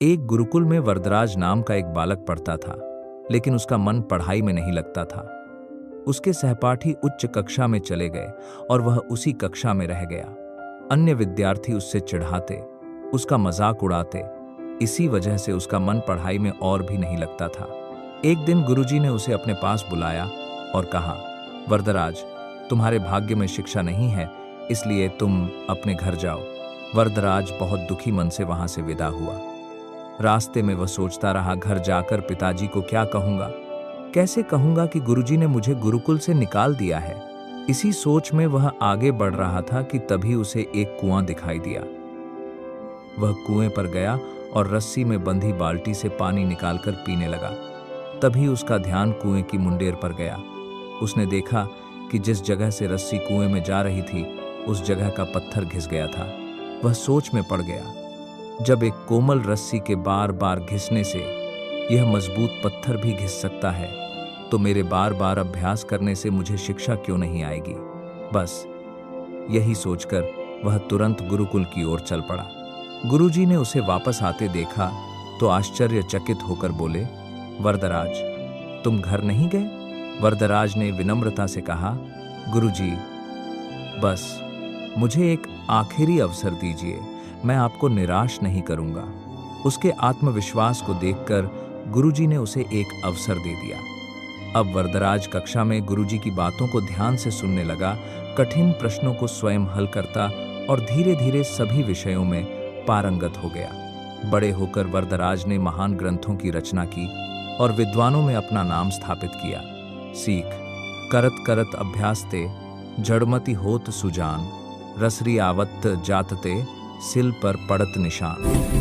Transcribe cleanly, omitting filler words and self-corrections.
एक गुरुकुल में वरदराज नाम का एक बालक पढ़ता था, लेकिन उसका मन पढ़ाई में नहीं लगता था। उसके सहपाठी उच्च कक्षा में चले गए और वह उसी कक्षा में रह गया। अन्य विद्यार्थी उससे चिढ़ाते, उसका मजाक उड़ाते। इसी वजह से उसका मन पढ़ाई में और भी नहीं लगता था। एक दिन गुरुजी ने उसे अपने पास बुलाया और कहा, वरदराज, तुम्हारे भाग्य में शिक्षा नहीं है, इसलिए तुम अपने घर जाओ। वरदराज बहुत दुखी मन से वहां से विदा हुआ। रास्ते में वह सोचता रहा, घर जाकर पिताजी को क्या कहूंगा, कैसे कहूंगा कि गुरुजी ने मुझे गुरुकुल से निकाल दिया है। इसी सोच में वह आगे बढ़ रहा था कि तभी उसे एक कुआं दिखाई दिया। वह कुएं पर गया और रस्सी में बंधी बाल्टी से पानी निकालकर पीने लगा। तभी उसका ध्यान कुएं की मुंडेर पर गया। उसने देखा कि जिस जगह से रस्सी कुएं में जा रही थी, उस जगह का पत्थर घिस गया था। वह सोच में पड़ गया, जब एक कोमल रस्सी के बार बार घिसने से यह मजबूत पत्थर भी घिस सकता है, तो मेरे बार बार अभ्यास करने से मुझे शिक्षा क्यों नहीं आएगी। बस यही सोचकर वह तुरंत गुरुकुल की ओर चल पड़ा। गुरुजी ने उसे वापस आते देखा तो आश्चर्यचकित होकर बोले, वरदराज, तुम घर नहीं गए? वरदराज ने विनम्रता से कहा, गुरुजी, बस मुझे एक आखिरी अवसर दीजिए, मैं आपको निराश नहीं करूंगा। उसके आत्मविश्वास को देखकर गुरुजी ने उसे एक अवसर दे दिया। अब वरदराज कक्षा में गुरुजी की बातों को ध्यान से सुनने लगा, कठिन प्रश्नों को स्वयं हल करता और धीरे धीरे सभी विषयों में पारंगत हो गया। बड़े होकर वरदराज ने महान ग्रंथों की रचना की और विद्वानों में अपना नाम स्थापित किया। सीख करत करत अभ्यासते, जड़मति होत सुजान, रसरी आवत जातते, सिल पर पड़त निशान।